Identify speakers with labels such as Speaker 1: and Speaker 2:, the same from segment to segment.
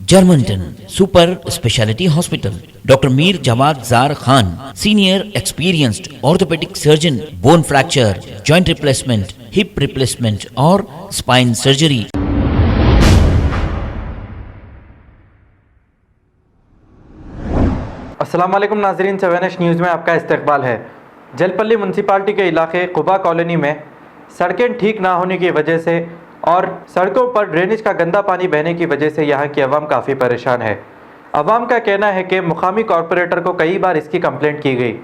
Speaker 1: Germanton super speciality hospital, doctor Mir Jawad jar Khan, senior experienced orthopaedic surgeon, bone fracture, joint replacement, hip replacement और spine surgery.
Speaker 2: अस्सलाम वालेकुम नाज़रीन, 7H news में आपका इस्तकबाल है। जलपल्ली म्यूनसिपालिटी के इलाके कुबा कॉलोनी में सड़कें ठीक ना होने की वजह से और सड़कों पर ड्रेनेज का गंदा पानी बहने की वजह से यहाँ की आवाम काफ़ी परेशान है। आवाम का कहना है कि मुकामी कॉरपोरेटर को कई बार इसकी कंप्लेंट की गई,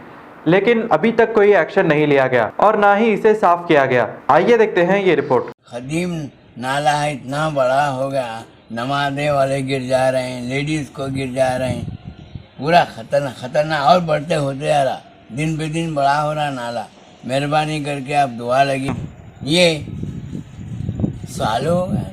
Speaker 2: लेकिन अभी तक कोई एक्शन नहीं लिया गया और ना ही इसे साफ किया गया। आइए देखते हैं ये रिपोर्ट।
Speaker 3: कदीम नाला है, इतना बड़ा हो गया, नमाज़े वाले गिर जा रहे हैं, लेडीज़ को गिर जा रहे हैं, पूरा खतरनाक और बढ़ते होते जा रहा, दिन पे दिन बड़ा हो रहा नाला। मेहरबानी करके आप दुआ लगी। ये सालों हो गए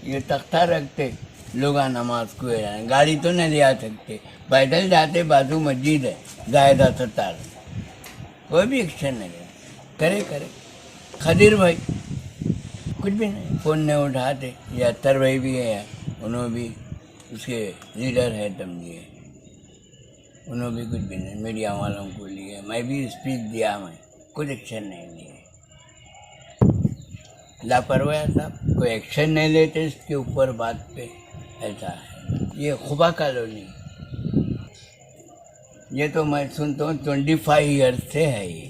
Speaker 3: ये तख्ता रखते लोग नमाज को जाए, गाड़ी तो नहीं ले आ सकते, पैदल जाते, बाजू मस्जिद है, गायद अस्पताल, कोई भी एक्शन नहीं करे। खदीर भाई कुछ भी नहीं, फ़ोन नहीं उठाते। ये अत्तर भाई भी है, उन्होंने भी उसके लीडर है तमजिए, उन्होंने भी कुछ भी नहीं, मीडिया वालों को लिए, मैं भी स्पीच दिया, मैं कुछ एक्शन नहीं लिए। लापरवाह साहब, कोई एक्शन नहीं लेते इसके ऊपर बात पे, ऐसा है। ये खुबा कॉलोनी, ये तो मैं सुनता हूँ 25 ईयर्स से है ये,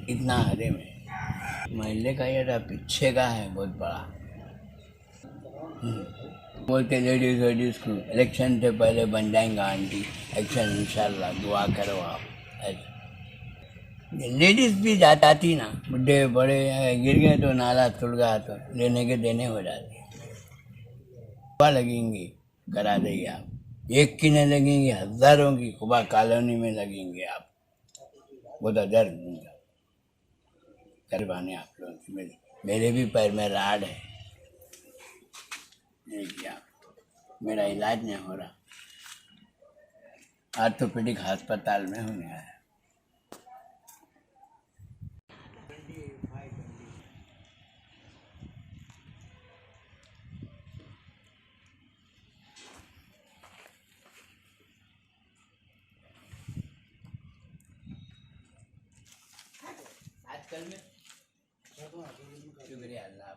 Speaker 3: इतना हरे में महल्ले का ये पीछे का है बहुत बड़ा। बोलते लेडीज़ को इलेक्शन से पहले बन जाएंगा आंटी, एक्शन इंशाल्लाह, दुआ करो आप। ऐसा लेडीज़ भी जाती ना, बुढ़े बड़े गिर गए तो नाला टूट गया तो लेने के देने हो जाते, लगेंगी करा देंगे आप, एक की नहीं लगेंगी, हज़ारों की खुबा कॉलोनी में लगेंगे आप। वो तो डर करवाने आप लोगों की, मेरे भी पैर में राड है, नहीं किया, मेरा इलाज नहीं हो रहा, ऑर्थोपेडिक अस्पताल में हो गया है। आजकल में शुक्रिया अल्लाह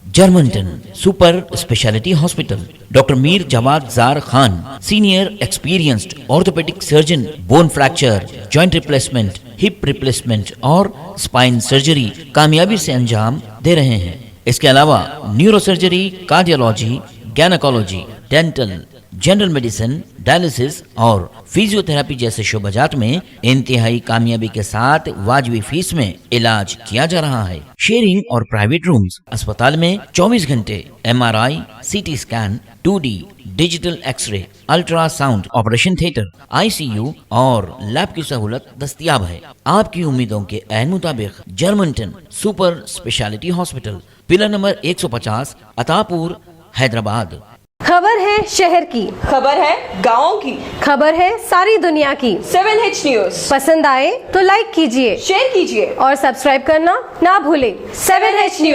Speaker 1: जर्मनटन super speciality hospital, doctor Mir Jawad jar Khan, senior experienced orthopaedic surgeon, bone fracture, joint replacement, hip replacement और स्पाइन सर्जरी कामयाबी से अंजाम दे रहे हैं। इसके अलावा neuro surgery, cardiology, gynaecology, dental, general medicine, dialysis और फिजियोथेरेपी जैसे शोबाजात में इंतहाई कामयाबी के साथ वाजबी फीस में इलाज किया जा रहा है। शेयरिंग और प्राइवेट रूम्स, अस्पताल में 24 घंटे MRI, CT scan, 2D digital x-ray, ultrasound, operation theatre, ICU और लैब की सहूलत दस्तयाब है। आपकी उम्मीदों के ऐन मुताबिक Germanton super speciality hospital, pillar number 150, Attapur, Hyderabad.
Speaker 4: खबर है शहर की,
Speaker 5: खबर है गाँव की,
Speaker 4: खबर है सारी दुनिया की।
Speaker 5: 7H न्यूज़
Speaker 4: पसंद आए तो लाइक कीजिए,
Speaker 5: शेयर कीजिए
Speaker 4: और सब्सक्राइब करना ना भूलें।
Speaker 5: 7H news.